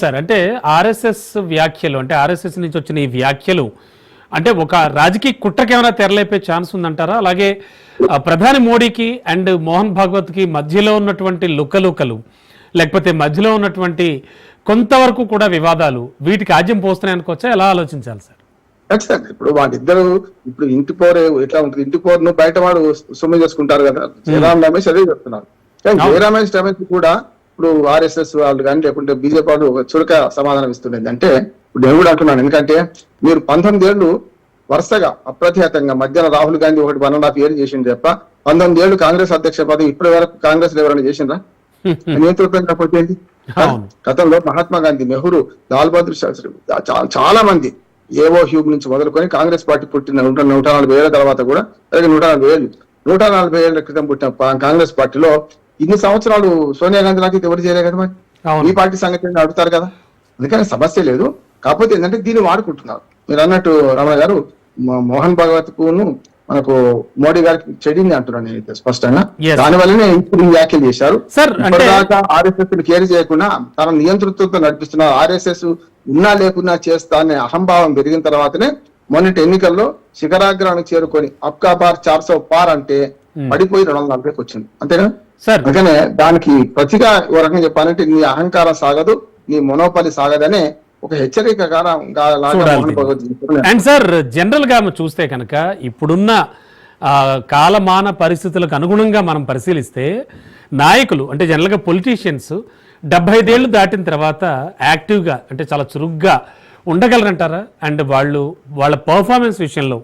Sir అంటే RSS వ్యాఖ్యలు, అంటే ఆర్ఎస్ఎస్ నుంచి వచ్చిన ఈ వ్యాఖ్యలు అంటే ఒక రాజకీయ కుట్రకి ఏమైనా తెరలేపే ఛాన్స్ ఉందంటారా? అలాగే ప్రధాని మోడీకి అండ్ మోహన్ భాగవత్కి మధ్యలో ఉన్నటువంటి లుకలుకలు, లేకపోతే మధ్యలో ఉన్నటువంటి కొంతవరకు కూడా వివాదాలు వీటికి ఆజ్యం పోస్తున్నాయి అనుకోవచ్చా? ఎలా ఆలోచించాలి సార్? ఖచ్చితంగా ఇప్పుడు వాళ్ళిద్దరు ఇప్పుడు ఇంటి పోరు ఎట్లా ఉంటుంది, ఇంటి పోరును బయట వాడు సొమ్ము చేసుకుంటారు కదా. జయరాం రమేష్ అదే చెప్తున్నారు. కానీ జయరాం రమేష్ కూడా ఇప్పుడు ఆర్ఎస్ఎస్ వాళ్ళు కానీ లేకుంటే బీజేపీ వాళ్ళు చురుక సమాధానం ఇస్తున్నది. అంటే ఇప్పుడు నేను కూడా అంటున్నాను, ఎందుకంటే మీరు 19 ఏళ్ళు వరుసగా అప్రతిహతంగా మధ్యన రాహుల్ గాంధీ 1.5 years చేసింది తప్ప 19 ఏళ్ళు కాంగ్రెస్ అధ్యక్ష పదవి ఇప్పటి వరకు కాంగ్రెస్ ఎవరైనా చేసిండ్రా? నేతృత్వం కాకపోతే గతంలో మహాత్మా గాంధీ, నెహ్రూ, లాల్ బహదూర్ శాస్త్రి చాలా మంది ఏవో హ్యూబ్ నుంచి మొదలుకొని కాంగ్రెస్ పార్టీ పుట్టిన 140 ఏళ్ల తర్వాత కూడా 140 ఏళ్ల క్రితం పుట్టిన కాంగ్రెస్ పార్టీలో ఇన్ని సంవత్సరాలు సోనియా గాంధీ నాకు ఎవరు చేయలే కదా. మరి ఈ పార్టీ సంగతి అడుగుతారు కదా. అందుకని సమస్య లేదు. కాకపోతే ఏంటంటే దీన్ని వాడుకుంటున్నారు. మీరు అన్నట్టు రమణ గారు మోహన్ భగవత్ కును మనకు మోడీ గారికి చెడింది అంటున్నాను నేను స్పష్టంగా. దానివల్లనే ఇప్పుడు వ్యాఖ్యలు చేశారు. ఇప్పటిదాకా ఆర్ఎస్ఎస్ కేర్ చేయకుండా తన నియంతృత్వంతో నడిపిస్తున్నారు. ఆర్ఎస్ఎస్ ఉన్నా లేకున్నా చేస్తా అనే అహంభావం పెరిగిన తర్వాతనే మొన్నటి ఎన్నికల్లో శిఖరాగ్రానికి చేరుకొని అబ్కా బార్ 400 పార్ అంటే పడిపోయి 240కి వచ్చింది. అంతేనా? అందుకనే దానికి ప్రతిగా ఓ రకంగా చెప్పాలంటే నీ అహంకారం సాగదు, నీ మొనోపలి సాగదనే ఒక హెచ్చరిక. అండ్ సార్ జనరల్ గా చూస్తే కనుక ఇప్పుడున్న కాలమాన పరిస్థితులకు అనుగుణంగా మనం పరిశీలిస్తే నాయకులు అంటే జనరల్గా పొలిటీషియన్స్ 75 ఏళ్ళు దాటిన తర్వాత యాక్టివ్గా అంటే చాలా చురుగ్గా ఉండగలరంటారా? అండ్ వాళ్ళ పర్ఫార్మెన్స్ విషయంలో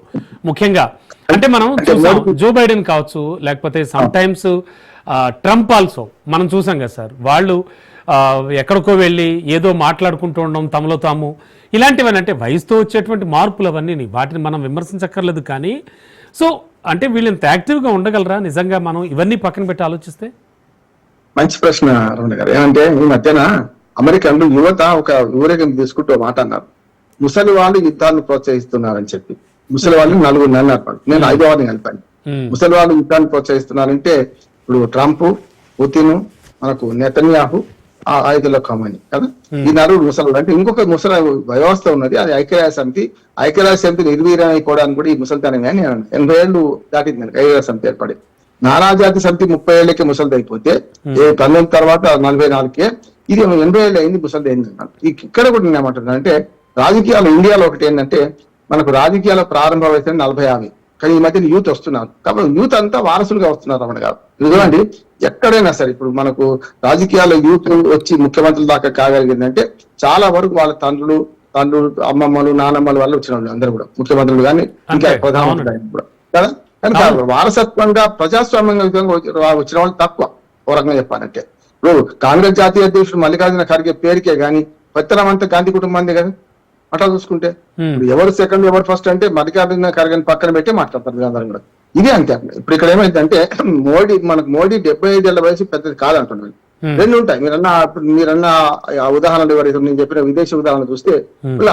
ముఖ్యంగా అంటే మనం చూసాం, జో బైడెన్ కావచ్చు, లేకపోతే సమ్ టైమ్స్ ట్రంప్ ఆల్సో మనం చూసాం కదా సార్. వాళ్ళు ఎక్కడికో వెళ్ళి ఏదో మాట్లాడుకుంటూ ఉండడం తమలో తాము, ఇలాంటివన్నీ అంటే వయసుతో వచ్చేటువంటి మార్పులు అవన్నీ వాటిని మనం విమర్శించక్కర్లేదు. కానీ సో అంటే వీళ్ళు ఇంత యాక్టివ్గా ఉండగలరా నిజంగా మనం ఇవన్నీ పక్కన పెట్టి ఆలోచిస్తే? మంచి ప్రశ్న రమణ గారు. ఏమంటే ఈ మధ్యన అమెరికన్లు యువత ఒక ఊరేగింపు తీసుకుంటూ మాట అన్నారు, ముసలి వాళ్ళు యుద్ధాలను ప్రోత్సహిస్తున్నారని చెప్పి. ముసలి వాళ్ళు 4 నెలలు నడిపాడు, నేను 5వ వారిని కలిపాను. ముసలి వాళ్ళు యుద్ధాన్ని ప్రోత్సహిస్తున్నారంటే ఇప్పుడు ట్రంప్, పుతిన్, మనకు నెతన్యాహు, 5 లక్షమని కదా, ఈ 4 ముసలు. అంటే ఇంకొక ముసలి వ్యవస్థ ఉన్నది, అది ఐక్యరాజ్య సమితి. ఐక్యరాజ్య సమితి నిర్వీర్యం అయిపోవడానికి కూడా ఈ ముసలితనమే అని 80 ఏళ్ళు దాటింది ఐక్యరాజ్య సమితి ఏర్పడి. నానాజాతి సమితి 30 ఏళ్ళకే ముసలిది అయిపోతే 19 తర్వాత 44కే ఇది 80 ఏళ్ళు అయింది ముసలిది అయింది అన్నాను. ఇక్కడ కూడా నేను ఏమంటున్నాను అంటే రాజకీయాలు ఇండియాలో ఒకటి ఏంటంటే మనకు రాజకీయాల ప్రారంభ వయసు 40-50, కానీ ఈ మధ్యన యూత్ వస్తున్నారు. కాబట్టి యూత్ అంతా వారసులుగా వస్తున్నారు రమణ గారు. చూడండి ఎక్కడైనా సరే ఇప్పుడు మనకు రాజకీయాల్లో యూత్ వచ్చి ముఖ్యమంత్రుల దాకా కాగలిగిందంటే చాలా వరకు వాళ్ళ తండ్రులు, అమ్మమ్మలు, నానమ్మలు వాళ్ళు వచ్చిన వాళ్ళు అందరూ కూడా ముఖ్యమంత్రులు కానీ ఇంకా ప్రధానమంత్రులు కూడా కదా. కానీ వారసత్వంగా ప్రజాస్వామ్యంగా వచ్చిన వాళ్ళు తక్కువ. ఓ రకంగా చెప్పాలంటే ఇప్పుడు కాంగ్రెస్ జాతీయ అధ్యక్షుడు మల్లికార్జున ఖర్గే పేరుకే గానీ పెత్తనం అంతా గాంధీ కుటుంబాన్ని కదా. అట్లా చూసుకుంటే ఎవరు సెకండ్ ఎవరు ఫస్ట్ అంటే మల్లికార్జున ఖర్గేని పక్కన పెట్టి మాట్లాడతారు అందరం కూడా. ఇది అంతే. ఇప్పుడు ఇక్కడ ఏమైందంటే మనకు మోడీ 75 ఏళ్ల వయసు పెద్దది కాదంటున్నాను. 2 ఉంటాయి. మీరన్న ఉదాహరణలు ఎవరైతే నేను చెప్పిన విదేశీ ఉదాహరణ చూస్తే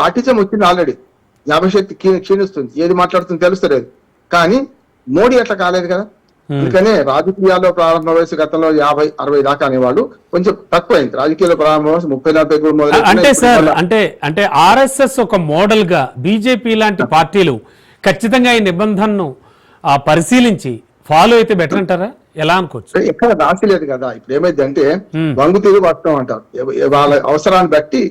ఆటిజం వచ్చింది ఆల్రెడీ, జ్ఞాపకశక్తి క్షీణిస్తుంది, ఏది మాట్లాడుతుంది తెలుస్తలేదు. కానీ మోడీ అట్లా కాలేదు కదా. అందుకనే రాజకీయాల్లో ప్రారంభ వయసు గతంలో 50-60 దాకా అనేవాళ్ళు కొంచెం తక్కువైంది. రాజకీయాల్లో ప్రారంభ వయసు 30-40 అంటే సార్ అంటే ఆర్ఎస్ఎస్ ఒక మోడల్ గా బీజేపీ లాంటి పార్టీలు ఖచ్చితంగా ఈ నిబంధనను పరిశీలించి ఫాలో అయితే బెటర్ అంటారా? ఎలా అనుకోవచ్చు? ఎక్కడ రాసి లేదు కదా. ఇప్పుడు ఏమైందంటే వంగు తీరు వాస్తవం అంటారు, వాళ్ళ అవసరాన్ని బట్టి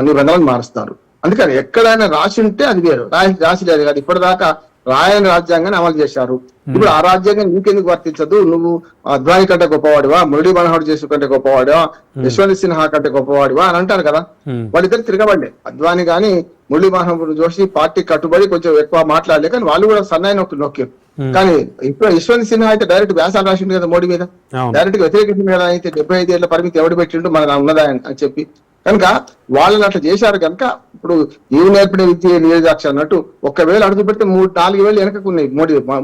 నిబంధనలు మారుస్తారు. అందుకని ఎక్కడైనా రాసి ఉంటే అది వేరు, రాసి లేదు కదా. ఇప్పటిదాకా రాయని రాజ్యాంగాన్ని అమలు చేశారు. ఇప్పుడు ఆ రాజ్యాంగం నీకెందుకు వర్తించదు? నువ్వు అద్వానీ కంటే గొప్పవాడివా, మురళీ మనోహర్ జోషి కంటే గొప్పవాడివా, యశ్వంత్ సిన్హా కంటే గొప్పవాడివా అని అంటారు కదా. వాళ్ళిద్దరు తిరగబడ్డే. అద్వానీ గాని మురళీ మనోహర్ జోషి పార్టీ కట్టుబడి కొంచెం ఎక్కువ మాట్లాడలే, కానీ వాళ్ళు కూడా సన్నాయి నొక్కారు. కానీ ఇప్పుడు యశ్వంత్ సిన్హా అయితే డైరెక్ట్ వ్యాసాలు రాసిండు కదా మోడీ మీద, డైరెక్ట్ గా వ్యతిరేకించింది కదా. అయితే 75 ఏళ్ల పరిమితి ఎవడు పెట్టిండు మన ఉన్నదా అని చెప్పి కనుక వాళ్ళని అట్లా చేశారు. కనుక ఇప్పుడు నీవు నేర్పిన విద్య నీరజాక్ష అన్నట్టు ఒకవేళ అడుగు పెడితే 3-4 వేలు వెనకకున్నాయి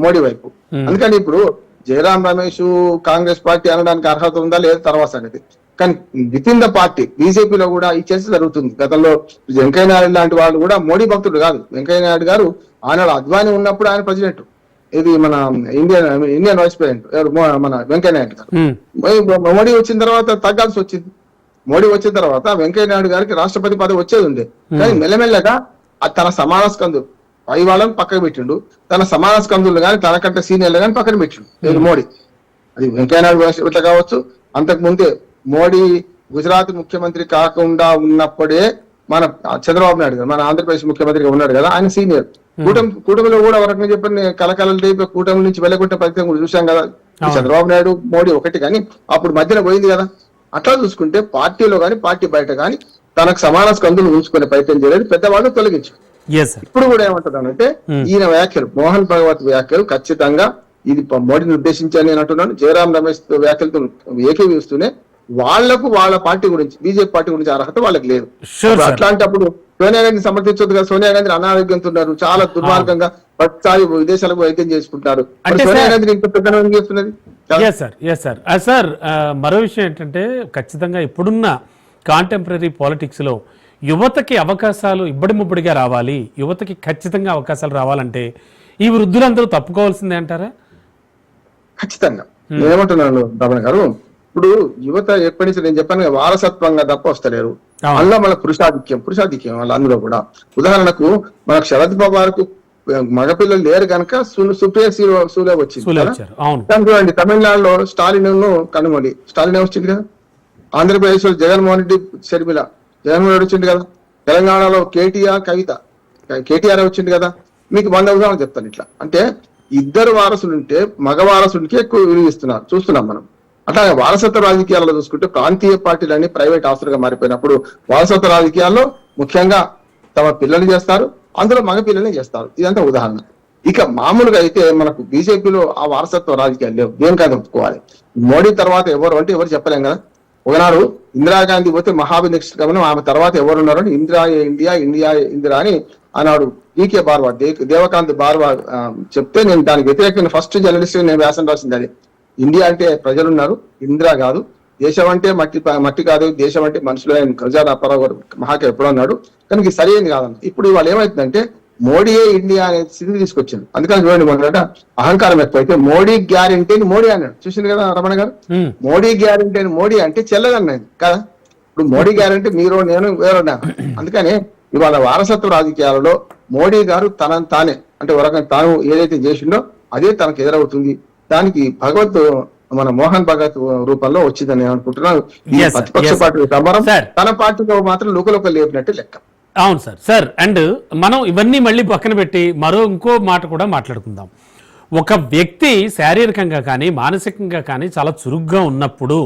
మోడీ వైపు. అందుకని ఇప్పుడు జయరాం రమేష్ కాంగ్రెస్ పార్టీ అనడానికి అర్హత ఉందా లేదా తర్వాత సంగతి. కానీ విత్ ఇన్ ద పార్టీ బీజేపీలో కూడా ఈ చర్చ జరుగుతుంది. గతంలో వెంకయ్య నాయుడు లాంటి వాళ్ళు కూడా మోడీ భక్తుడు కాదు. వెంకయ్య నాయుడు గారు ఆనాడు అద్వానీ ఉన్నప్పుడు ఆయన ప్రెసిడెంట్, ఇది మన ఇండియన్ వైస్ ప్రెసిడెంట్ మన వెంకయ్య నాయుడు గారు. ఉమ్, మోడీ వచ్చిన తర్వాత తగ్గాల్సి వచ్చింది. మోడీ వచ్చిన తర్వాత వెంకయ్య నాయుడు గారికి రాష్ట్రపతి పదవి వచ్చేది ఉండే, కానీ మెల్లమెల్లగా తన సమాన స్కందులు పై వాళ్ళని పక్కన పెట్టిండు, తన సమాన స్కందులు కానీ తనకంటే సీనియర్లు కానీ పక్కన పెట్టిండు మోడీ. అది వెంకయ్య నాయుడు ఇట్లా కావచ్చు. అంతకు ముందే మోడీ గుజరాత్ ముఖ్యమంత్రి కాకుండా ఉన్నప్పుడే మన చంద్రబాబు నాయుడు గారు మన ఆంధ్రప్రదేశ్ ముఖ్యమంత్రిగా ఉన్నాడు కదా, ఆయన సీనియర్. కూటమిలో కూడా ఒక రకంగా చెప్పిన కలకలం రేపు కూటమి నుంచి వెళ్ళగొట్టిన పరిస్థితి కూడా చూసాం కదా. చంద్రబాబు నాయుడు మోడీ ఒకటి, కానీ అప్పుడు మధ్యన పోయింది కదా. అట్లా చూసుకుంటే పార్టీలో కానీ పార్టీ బయట కానీ తనకు సమాన స్కందులు ఉంచుకునే ప్రయత్నం చేయలేదు, పెద్దవాళ్ళు తొలగించారు. ఇప్పుడు కూడా ఏమంటున్నానంటే ఈయన వ్యాఖ్యలు మోహన్ భగవత్ వ్యాఖ్యలు ఖచ్చితంగా ఇది మోడీని ఉద్దేశించని నేను అంటున్నాను. జయరాం రమేష్ వ్యాఖ్యలతో ఏకీవిస్తూనే వాళ్లకు వాళ్ళ పార్టీ గురించి బీజేపీ పార్టీ గురించి అర్హత వాళ్ళకి లేదు. అట్లాంటప్పుడు సోనియా గాంధీ సమర్థించదు కదా. సోనియా గాంధీ అనారోగ్యంతో ఉన్నారు, చాలా దుర్మార్గంగా ప్రతిసారి విదేశాలకు వైద్యం చేసుకుంటున్నారు. సోనియా గాంధీ ఇంత పెద్ద చేస్తున్నది. సార్ మరో విషయం ఏంటంటే ఖచ్చితంగా ఇప్పుడున్న కాంటెంపరీ పాలిటిక్స్ లో యువతకి అవకాశాలు ఇబ్బడి ముబ్బడిగా రావాలి, యువతకి ఖచ్చితంగా అవకాశాలు రావాలంటే ఈ వృద్ధులందరూ తప్పుకోవాల్సిందే అంటారా? ఖచ్చితంగా నేనేమంటున్నాను రమణ గారు, ఇప్పుడు యువత ఎప్పటి నుంచి నేను చెప్పాను వారసత్వంగా తప్ప వస్తలేరు. అందులో మన పురుషాధిక్యం వాళ్ళ అందులో కూడా. ఉదాహరణకు మనకు శరద్ పవార్ కు మగపిల్లలు లేరు కనుక సుప్రియ సూలే వచ్చింది. చూడండి తమిళనాడులో స్టాలిన్ కనుమొళి స్టాలిన్ వచ్చింది కదా, ఆంధ్రప్రదేశ్ లో జగన్మోహన్ రెడ్డి షర్మిల జగన్మోహన్ రెడ్డి వచ్చింది కదా, తెలంగాణలో కేటీఆర్ వచ్చింది కదా. మీకు 100 ఉదాహరణలు చెప్తాను. ఇట్లా అంటే ఇద్దరు వారసులుంటే మగ వారసుడికి ఎక్కువ విలువిస్తున్నారు చూస్తున్నాం మనం. అట్లాగే వారసత్వ రాజకీయాల్లో చూసుకుంటే ప్రాంతీయ పార్టీలన్నీ ప్రైవేట్ ఆస్తులుగా మారిపోయినప్పుడు వారసత్వ రాజకీయాల్లో ముఖ్యంగా తమ పిల్లలు చేస్తారు, అందులో మగ పిల్లల్ని చేస్తారు. ఇదంతా ఉదాహరణ. ఇక మామూలుగా అయితే మనకు బీజేపీలో ఆ వారసత్వ రాజకీయాలు లేవు. దేనికైనా ఒప్పుకోవాలి. మోడీ తర్వాత ఎవరు అంటే ఎవరు చెప్పలేం కదా. ఒకనాడు ఇందిరాగాంధీ పోతే మహాభినిష్ట గమనం, ఆమె తర్వాత ఎవరున్నారు అని ఇందిరా అని ఆనాడు ఈకే బార్వా దేవకాంత్ బార్వా చెప్తే నేను దానికి వ్యతిరేకంగా ఫస్ట్ జర్నలిస్ట్ నేను వ్యాసం రాసింది అది. ఇండియా అంటే ప్రజలు ఉన్నారు, ఇందిరా కాదు. దేశం అంటే మట్టి కాదు, దేశం అంటే మనుషులు. ఖజానా అప్పారావు గారు మహాకవి ఎప్పుడో అన్నాడు, కానీ ఇది సరైనది కాదండి. ఇప్పుడు ఇవాళ ఏమైతుందంటే మోడీయే ఇండియా అనే స్థితి తీసుకొచ్చింది. అందుకని చూడండి మొదట అహంకారం ఎక్కువైతే మోడీ గ్యారంటీ అని మోడీ అన్నాడు. చూసింది కదా రమణ గారు, మోడీ గ్యారంటీ అని మోడీ అంటే చెల్లదన్నది కదా. ఇప్పుడు మోడీ గ్యారంటీ మీరు నేను వేరున్నా. అందుకని ఇవాళ వారసత్వ రాజకీయాలలో మోడీ గారు తనని తానే అంటే ఒక రకంగా తాను ఏదైతే చేసిండో అదే తనకు ఎదురవుతుంది. దానికి మన మోహన్ భగత్ రూపంలో వచ్చిందని నేను అనుకుంటున్నాను. ఈ ప్రతిపక్ష పార్టీ సమరం తన పార్టీలో మాత్రం లోకలోక లేపినట్టు లెక్క. అవును సార్. అండ్ మనం ఇవన్నీ మళ్ళీ పక్కన పెట్టి ఇంకో మాట కూడా మాట్లాడుకుందాం. ఒక వ్యక్తి శారీరకంగా కానీ మానసికంగా కానీ చాలా చురుగ్గా ఉన్నప్పుడు,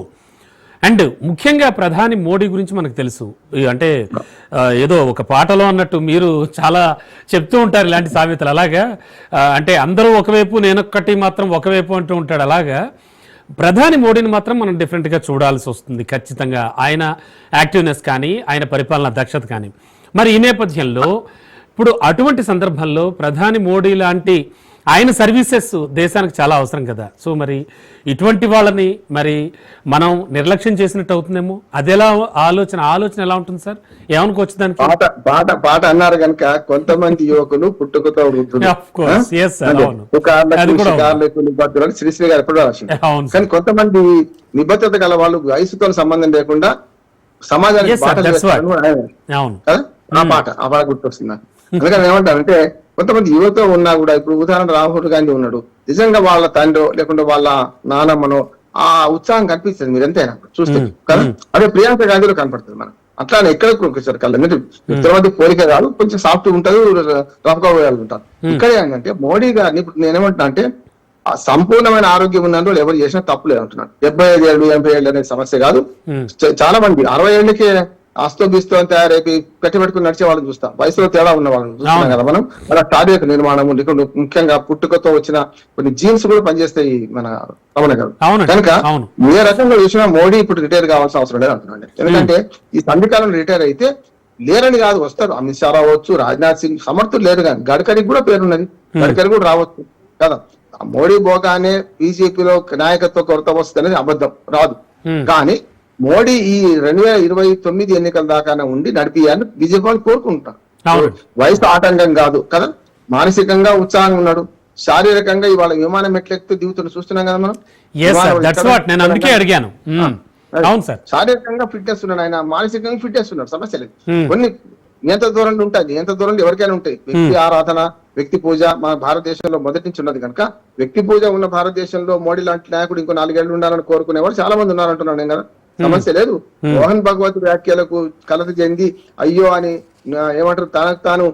అండ్ ముఖ్యంగా ప్రధాని మోడీ గురించి మనకు తెలుసు. అంటే ఏదో ఒక పాటలో అన్నట్టు మీరు చాలా చెప్తూ ఉంటారు ఇలాంటి సామెతలు. అలాగా అంటే అందరూ ఒకవైపు నేనొక్కటి మాత్రం ఒకవైపు అంటూ ఉంటాడు. అలాగా ప్రధాని మోడీని మాత్రం మనం డిఫరెంట్గా చూడాల్సి వస్తుంది ఖచ్చితంగా. ఆయన యాక్టివ్నెస్ కానీ ఆయన పరిపాలనా దక్షత కానీ. మరి ఈ నేపథ్యంలో ఇప్పుడు అటువంటి సందర్భంలో ప్రధాని మోడీ లాంటి ఆయన సర్వీసెస్ దేశానికి చాలా అవసరం కదా. సో మరి ఇటువంటి వాళ్ళని మరి మనం నిర్లక్ష్యం చేసినట్టు అవుతుందేమో. అదెలా ఆలోచన ఎలా ఉంటుంది సార్? ఏమనుకోవచ్చు దానికి? పాట అన్నారు కనుక కొంతమంది యువకులు పుట్టుకతో శ్రీశ్రీ గారు ఎప్పుడు రాసింది. కానీ కొంతమంది నిబద్ధత గల వాళ్ళు వయసుతో సంబంధం లేకుండా సమాజానికి ఆ పాట గుర్తొస్తుంది. అందుకని ఏమంటారంటే కొంతమంది యువత ఉన్నా కూడా ఇప్పుడు ఉదాహరణ రాహుల్ గాంధీ ఉన్నాడు, నిజంగా వాళ్ళ తండ్రో లేకుంటే వాళ్ళ నానమ్మనో ఆ ఉత్సాహం కనిపిస్తుంది మీరు ఎంతైనా చూస్తే కదా. అదే ప్రియాంక గాంధీలో కనపడుతుంది మనం. అట్లానే ఎక్కడ కళ్ళ ఉత్తరవాది పోలిక కాదు, కొంచెం సాఫ్ట్ ఉంటుంది, రఫ్ గా ఉంటారు. ఇక్కడ ఏంటంటే మోడీ గారిని ఇప్పుడు నేనేమంటున్నా అంటే సంపూర్ణమైన ఆరోగ్యం ఉన్న ఎవరు చేసినా తప్పు లేదంటున్నాడు. 75 ఏళ్ళు 80 ఏళ్ళు అనే సమస్య కాదు. చాలా మంది 60 ఏళ్ళకే అస్తో తయారైపోయి పెట్టుకుని నడిచే వాళ్ళని చూస్తాం, వయసులో తేడా ఉన్న వాళ్ళని చూస్తున్నాం కదా మనం. మన శారీరక నిర్మాణం ముఖ్యంగా పుట్టుకతో వచ్చిన కొన్ని జీన్స్ కూడా పనిచేస్తాయి మన రమణ గారు. కనుక ఏ రకంగా చూసినా మోడీ ఇప్పుడు రిటైర్ కావాల్సిన అవసరం లేదు అంటున్నాడు. ఎందుకంటే ఈ సంధికాలం రిటైర్ అయితే లేరని కాదు, వస్తారు. అమిత్ షా రావచ్చు, రాజ్నాథ్ సింగ్ సమర్థులు లేరు, కానీ గడ్కరీకి కూడా పేరున్నది, గడ్కరీ కూడా రావచ్చు కదా. మోడీ పోగానే బీజేపీలో నాయకత్వ కొరత వస్తుంది అనేది అబద్ధం, రాదు. కానీ మోడీ ఈ 2029 ఎన్నికల దాకానే ఉండి నడిపియాలని బీజేపీ వాళ్ళు కోరుకుంటారు. వయసు ఆటంకం కాదు కదా, మానసికంగా ఉత్సాహంగా ఉన్నాడు. శారీరకంగా ఇవాళ విమానం ఎట్లెక్కితే దిగుతున్న చూస్తున్నాం కదా మనం. ఎస్ సార్, విమానం దట్స్ ఎక్కడం- వాట్ నేను అందుకే అడిగాను. అవును సార్. శారీరకంగా ఫిట్నెస్ ఉన్నాడు ఆయన, మానసికంగా ఫిట్నెస్ ఉన్నాడు, సమస్య లేదు. Hmm. కొన్ని ఎంత దూరంలో ఉంటుంది, ఎంత దూరంలో ఎవరికైనా ఉంటాయి. వ్యక్తి ఆరాధన, వ్యక్తి పూజ మన భారతదేశంలో మొదటి నుంచి ఉన్నది కనుక వ్యక్తి పూజ ఉన్న భారతదేశంలో మోడీ లాంటి నాయకుడు ఇంకో 4 ఏళ్లు ఉండాలని కోరుకునేవారు చాలా మంది ఉన్నారంటున్నాను నేను కదా, సమస్య లేదు. మోహన్ భగవత్ వ్యాఖ్యలకు కలత చెంది అయ్యో అని ఏమంటారు తనకు తాను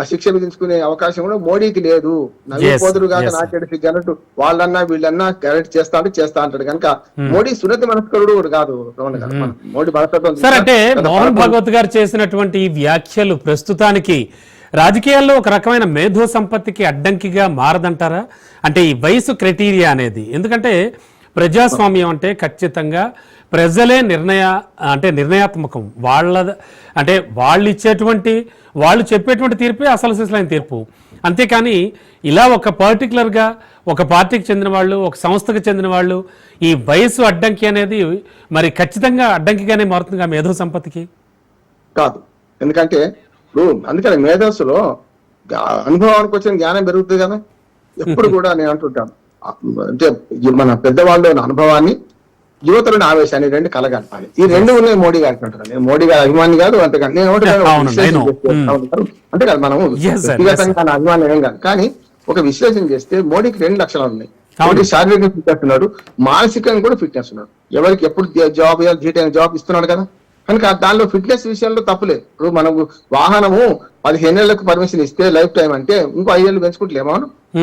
శిక్ష విధించుకునే అవకాశం కూడా మోడీకి లేదు. నవ్వుపోదురు కాక నాకేడు సిగ్గు అన్నట్టు వాళ్ళన్నా వీళ్ళన్నా కరెక్ట్ చేస్తా అంటాడు కనుక మోడీ సున్నతి మనస్కరుడు కూడా కాదు రమణ గారు. మోడీ మనస్తత్వం సార్ అంటే మోహన్ భాగవత్ గారు చేసినటువంటి ఈ వ్యాఖ్యలు ప్రస్తుతానికి రాజకీయాల్లో ఒక రకమైన మేధో సంపత్తికి అడ్డంకిగా మారదంటారా? అంటే ఈ వయసు క్రైటీరియా అనేది, ఎందుకంటే ప్రజాస్వామ్యం అంటే ఖచ్చితంగా ప్రజలే నిర్ణయాత్మకం. అంటే వాళ్ళు చెప్పేటువంటి తీర్పే అసలు సిసలైన తీర్పు. అంతేకాని ఇలా ఒక పర్టికులర్గా ఒక పార్టీకి చెందిన వాళ్ళు, ఒక సంస్థకు చెందిన వాళ్ళు ఈ వయసు అడ్డంకి అనేది మరి ఖచ్చితంగా అడ్డంకిగానే మారుతుందిగా మేధో సంపత్తికి కాదు. ఎందుకంటే ఇప్పుడు అందుకని మేధస్సులో అనుభవానికి వచ్చిన జ్ఞానం పెరుగుతుంది కదా. ఎప్పుడు కూడా నేను అంటుంటాను, అంటే మన పెద్దవాళ్ళు అనుభవాన్ని యువతలోని ఆవేశాన్ని రెండు కలగలపాలి. ఈ రెండు ఉన్నాయి మోడీ గారికి అంటున్నాను. నేను మోడీ గారి అభిమాని కాదు, అంతేకాదు నేను అంటే కదా మనము వ్యక్తిగతంగా నా అభిమానం ఏం కాదు. కానీ ఒక విశ్లేషణ చేస్తే మోడీకి 2 లక్షణాలు ఉన్నాయి. మోడీ శారీరకంగా ఫిట్నెస్ ఉన్నాడు, మానసికంగా కూడా ఫిట్నెస్ ఉన్నాడు. ఎవరికి ఎప్పుడు జాబ్ జాబ్ ఇస్తున్నాడు కదా, కనుక దానిలో ఫిట్నెస్ విషయంలో తప్పులేదు. ఇప్పుడు మనకు వాహనము 15 ఏళ్లకు పర్మిషన్ ఇస్తే లైఫ్ టైం అంటే ఇంకో 5 ఏళ్ళు పెంచుకుంటలేమో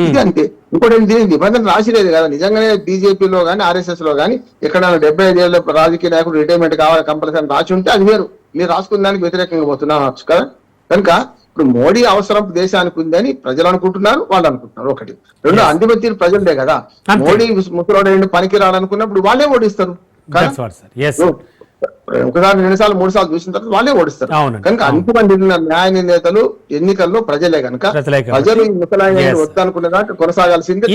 ఇది అంతే. ఇంకోటి దీని నిబంధన రాసిలేదు కదా. నిజంగానే బీజేపీలో కానీ RSS లో కానీ ఎక్కడ 75 ఏళ్ళ రాజకీయ నాయకుడు రిటైర్మెంట్ కావాలి కంపల్సరీ రాసి ఉంటే అది వేరు. మీరు రాసుకున్న దానికి వ్యతిరేకంగా పోతున్నారు కదా. కనుక ఇప్పుడు మోడీ అవసరం దేశానికి ఉందని ప్రజలు అనుకుంటున్నారు, వాళ్ళు అనుకుంటున్నారు. ఒకటి. రెండు, అంతిమ తీరు ప్రజలదే కదా. మోడీ ముసలోడు పనికి రావాలనుకున్నప్పుడు వాళ్ళే ఓడిస్తారు కదా. ఒకసారి 2 సార్లు 3 సార్లు చూసిన తర్వాత వాళ్ళే ఓడిస్తారు. కనుక అంతిమ న్యాయ నిర్ణేతలు ఎన్నికల్లో ప్రజలే కనుక ప్రజలు ఈ ముసలాయన వద్దనుకునే దాకా కొనసాగాల్సిందే.